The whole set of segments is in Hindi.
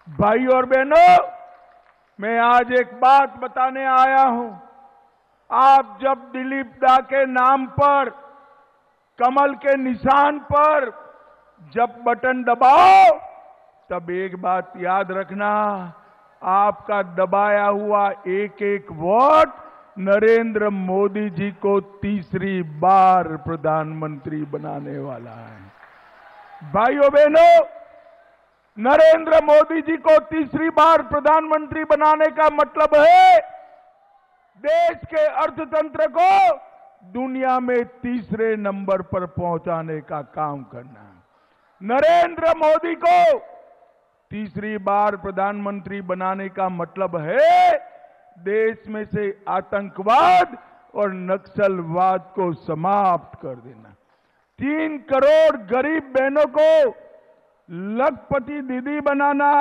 भाई और बहनों, मैं आज एक बात बताने आया हूं। आप जब दिलीप दा के नाम पर, कमल के निशान पर जब बटन दबाओ, तब एक बात याद रखना, आपका दबाया हुआ एक एक वोट नरेंद्र मोदी जी को तीसरी बार प्रधानमंत्री बनाने वाला है। भाइयों बहनों, नरेंद्र मोदी जी को तीसरी बार प्रधानमंत्री बनाने का मतलब है देश के अर्थतंत्र को दुनिया में तीसरे नंबर पर पहुंचाने का काम करना। नरेंद्र मोदी को तीसरी बार प्रधानमंत्री बनाने का मतलब है देश में से आतंकवाद और नक्सलवाद को समाप्त कर देना। 3 करोड़ गरीब बहनों को लखपति दीदी बनाना।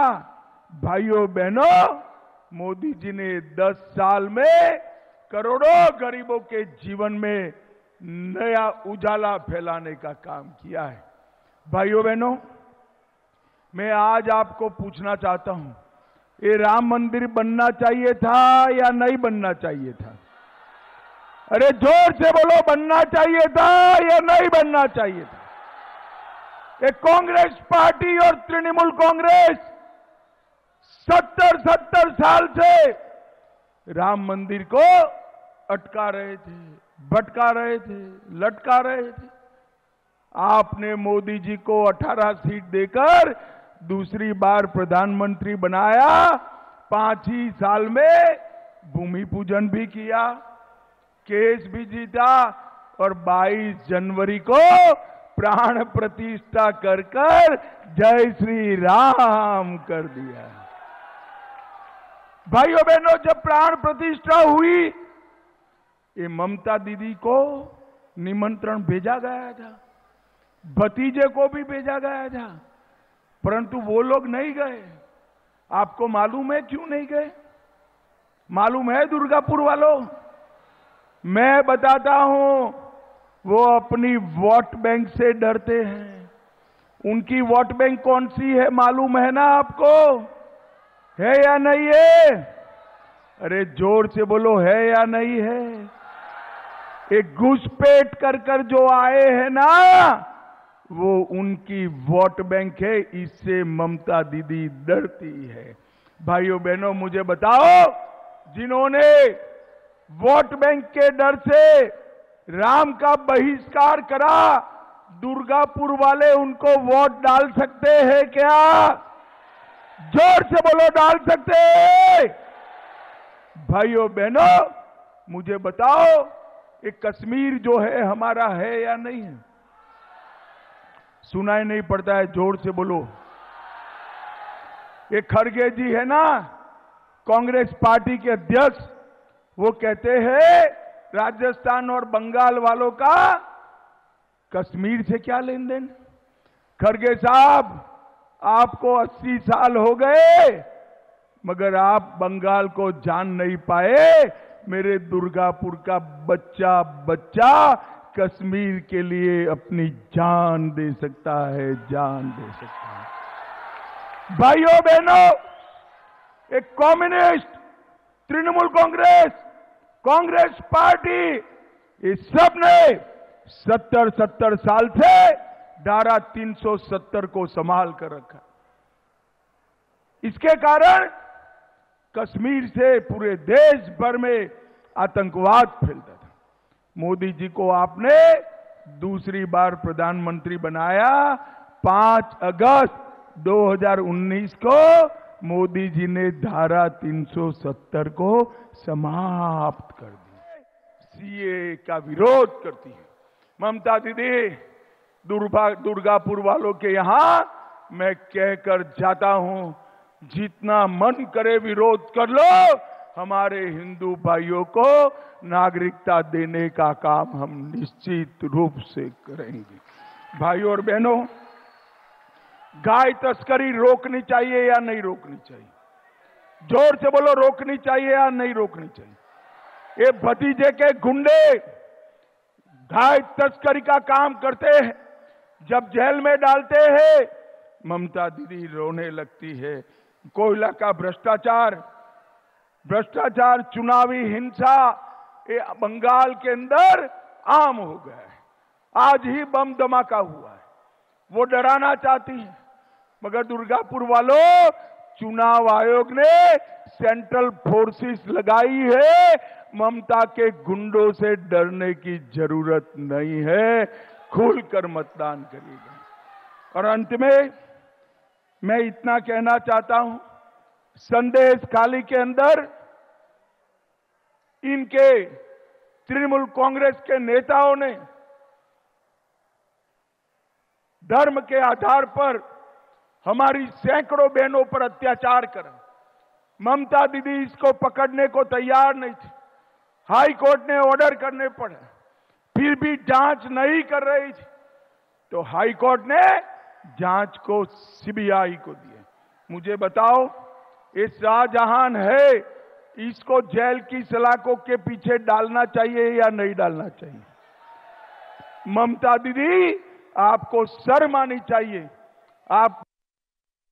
भाइयों बहनों, मोदी जी ने 10 साल में करोड़ों गरीबों के जीवन में नया उजाला फैलाने का काम किया है। भाइयों बहनों, मैं आज आपको पूछना चाहता हूं, ये राम मंदिर बनना चाहिए था या नहीं बनना चाहिए था? अरे जोर से बोलो, बनना चाहिए था या नहीं बनना चाहिए था? ये कांग्रेस पार्टी और तृणमूल कांग्रेस 70 साल से राम मंदिर को अटका रहे थे, भटका रहे थे, लटका रहे थे। आपने मोदी जी को 18 सीट देकर दूसरी बार प्रधानमंत्री बनाया। 5 ही साल में भूमि पूजन भी किया, केस भी जीता और 22 जनवरी को प्राण प्रतिष्ठा कर जय श्री राम कर दिया। भाइयों बहनों, जब प्राण प्रतिष्ठा हुई, ये ममता दीदी को निमंत्रण भेजा गया था, भतीजे को भी भेजा गया था, परंतु वो लोग नहीं गए। आपको मालूम है क्यों नहीं गए? मालूम है दुर्गापुर वालों? मैं बताता हूं, वो अपनी वोट बैंक से डरते हैं। उनकी वोट बैंक कौन सी है मालूम है ना आपको? है या नहीं है? अरे जोर से बोलो, है या नहीं है? एक घुसपैठ कर जो आए हैं ना, वो उनकी वोट बैंक है। इससे ममता दीदी डरती है। भाइयों बहनों, मुझे बताओ, जिन्होंने वोट बैंक के डर से राम का बहिष्कार करा, दुर्गापुर वाले उनको वोट डाल सकते हैं क्या? जोर से बोलो, डाल सकते हैं? भाइयों बहनों, मुझे बताओ, ये कश्मीर जो है हमारा है या नहीं है? सुनाई नहीं पड़ता है, जोर से बोलो। ये खड़गे जी है ना, कांग्रेस पार्टी के अध्यक्ष, वो कहते हैं राजस्थान और बंगाल वालों का कश्मीर से क्या लेन देन? खड़गे साहब, आपको 80 साल हो गए, मगर आप बंगाल को जान नहीं पाए। मेरे दुर्गापुर का बच्चा बच्चा कश्मीर के लिए अपनी जान दे सकता है, जान दे सकता है। भाइयों बहनों, एक कम्युनिस्ट, तृणमूल कांग्रेस, कांग्रेस पार्टी, ये सब ने 70 साल से धारा 370 को संभाल कर रखा। इसके कारण कश्मीर से पूरे देश भर में आतंकवाद फैलता था। मोदी जी को आपने दूसरी बार प्रधानमंत्री बनाया। 5 अगस्त 2019 को मोदी जी ने धारा 370 को समाप्त कर दिया। सीए का विरोध करती है ममता दीदी। दुर्गापुर वालों के यहां मैं कहकर जाता हूं, जितना मन करे विरोध कर लो, हमारे हिंदू भाइयों को नागरिकता देने का काम हम निश्चित रूप से करेंगे। भाइयों और बहनों, गाय तस्करी रोकनी चाहिए या नहीं रोकनी चाहिए? जोर से बोलो, रोकनी चाहिए या नहीं रोकनी चाहिए? ये भतीजे के गुंडे गाय तस्करी का काम करते हैं, जब जेल में डालते हैं, ममता दीदी रोने लगती है। कोयला का भ्रष्टाचार, चुनावी हिंसा, ये बंगाल के अंदर आम हो गया है। आज ही बम धमाका हुआ है, वो डराना चाहती है, मगर दुर्गापुर वालों, चुनाव आयोग ने सेंट्रल फोर्सेस लगाई है, ममता के गुंडों से डरने की जरूरत नहीं है, खुलकर मतदान करिएगा। और अंत में मैं इतना कहना चाहता हूं, संदेश खाली के अंदर इनके तृणमूल कांग्रेस के नेताओं ने धर्म के आधार पर हमारी सैकड़ों बहनों पर अत्याचार कर, ममता दीदी इसको पकड़ने को तैयार नहीं थी। हाई कोर्ट ने ऑर्डर करने पड़े, फिर भी जांच नहीं कर रही थी, तो हाई कोर्ट ने जांच को सीबीआई को दिए। मुझे बताओ, ये शाहजहां है, इसको जेल की सलाखों के पीछे डालना चाहिए या नहीं डालना चाहिए? ममता दीदी, आपको शर्म आनी चाहिए। आप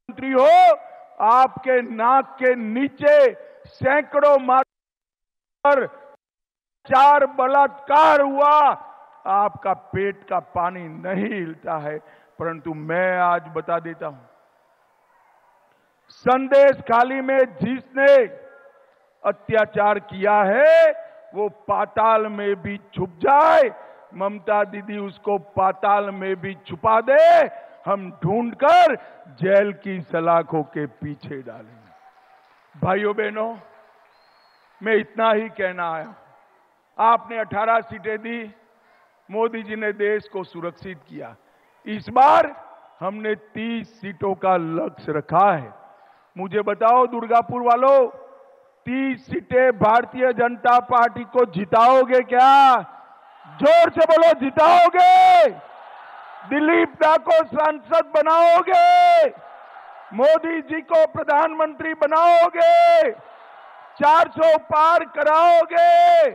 मंत्री हो, आपके नाक के नीचे सैकड़ों मार 4 बलात्कार हुआ, आपका पेट का पानी नहीं हिलता है। परंतु मैं आज बता देता हूं, संदेश खाली में जिसने अत्याचार किया है वो पाताल में भी छुप जाए, ममता दीदी उसको पाताल में भी छुपा दे, हम ढूंढकर जेल की सलाखों के पीछे डालेंगे। भाइयों बहनों, मैं इतना ही कहना आया। आपने 18 सीटें दी, मोदी जी ने देश को सुरक्षित किया। इस बार हमने 30 सीटों का लक्ष्य रखा है। मुझे बताओ दुर्गापुर वालों, 30 सीटें भारतीय जनता पार्टी को जिताओगे क्या? जोर से बोलो, जिताओगे? दिलीप दा को सांसद बनाओगे? मोदी जी को प्रधानमंत्री बनाओगे? 400 पार कराओगे?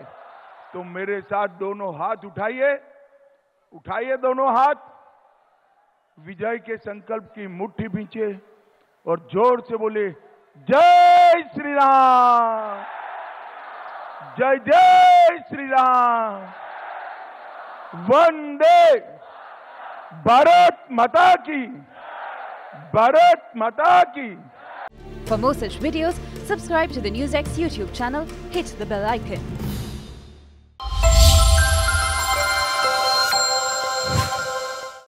तो मेरे साथ दोनों हाथ उठाइए, उठाइए दोनों हाथ, विजय के संकल्प की मुट्ठी भींचे और जोर से बोले, जय श्री राम, जय जय श्री राम, वंदे भारत माता की, भारत माता की। For more such videos, subscribe to the NewsX YouTube channel, hit the bell icon.